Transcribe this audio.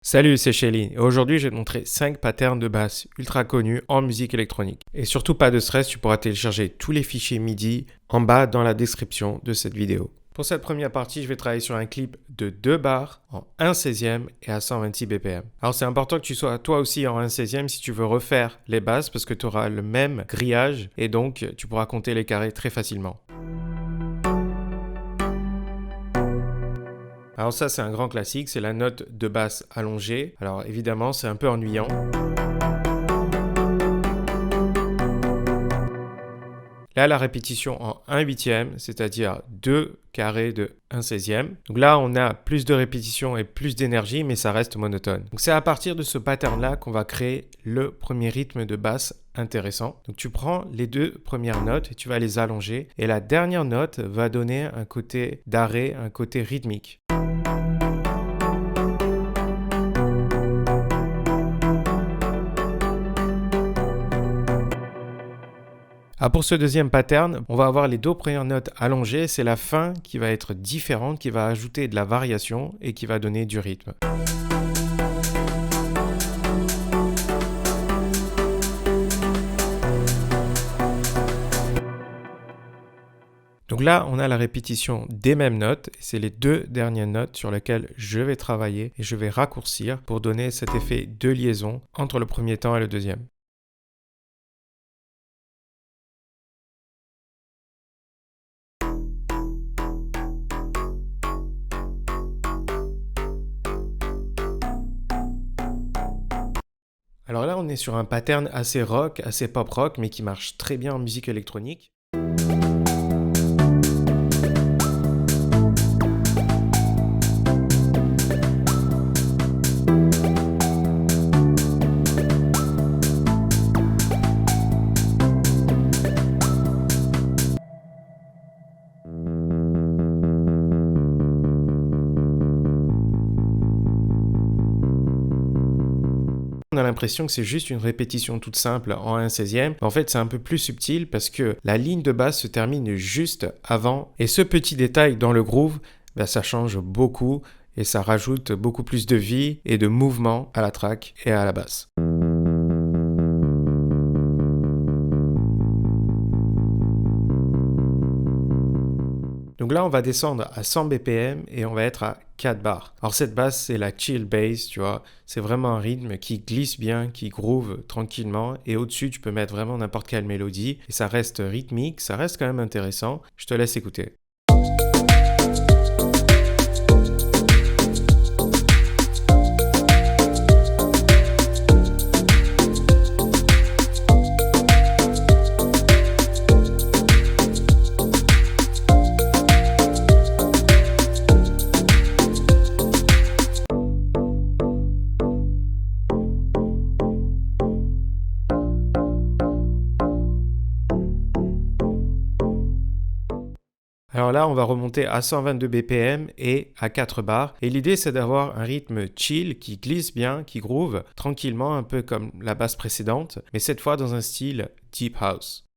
Salut, c'est Shelly et aujourd'hui je vais te montrer 5 patterns de basse ultra connus en musique électronique. Et surtout pas de stress, tu pourras télécharger tous les fichiers MIDI en bas dans la description de cette vidéo. Pour cette première partie, je vais travailler sur un clip de 2 bars en 1/16e et à 126 BPM. Alors c'est important que tu sois toi aussi en 1/16e si tu veux refaire les basses parce que tu auras le même grillage et donc tu pourras compter les carrés très facilement. Alors ça, c'est un grand classique, c'est la note de basse allongée. Alors évidemment, c'est un peu ennuyant. Là, la répétition en 1/8e, c'est-à-dire 2 carrés de 1/16e. Donc là, on a plus de répétitions et plus d'énergie, mais ça reste monotone. Donc c'est à partir de ce pattern-là qu'on va créer le premier rythme de basse intéressant. Donc tu prends les 2 premières notes et tu vas les allonger. Et la dernière note va donner un côté d'arrêt, un côté rythmique. Pour ce deuxième pattern, on va avoir les 2 premières notes allongées. C'est la fin qui va être différente, qui va ajouter de la variation et qui va donner du rythme. Donc là, on a la répétition des mêmes notes. C'est les 2 dernières notes sur lesquelles je vais travailler et je vais raccourcir pour donner cet effet de liaison entre le premier temps et le deuxième. Alors là, on est sur un pattern assez rock, assez pop rock, mais qui marche très bien en musique électronique. On a l'impression que c'est juste une répétition toute simple en 1/16e. En fait, c'est un peu plus subtil parce que la ligne de basse se termine juste avant. Et ce petit détail dans le groove, ça change beaucoup et ça rajoute beaucoup plus de vie et de mouvement à la track et à la basse. Donc là, on va descendre à 100 BPM et on va être à 4 bars. Alors cette basse, c'est la chill bass, tu vois. C'est vraiment un rythme qui glisse bien, qui groove tranquillement. Et au-dessus, tu peux mettre vraiment n'importe quelle mélodie. Et ça reste rythmique, ça reste quand même intéressant. Je te laisse écouter. Alors là, on va remonter à 122 BPM et à 4 bars. Et l'idée, c'est d'avoir un rythme chill qui glisse bien, qui groove tranquillement, un peu comme la basse précédente, mais cette fois dans un style deep house.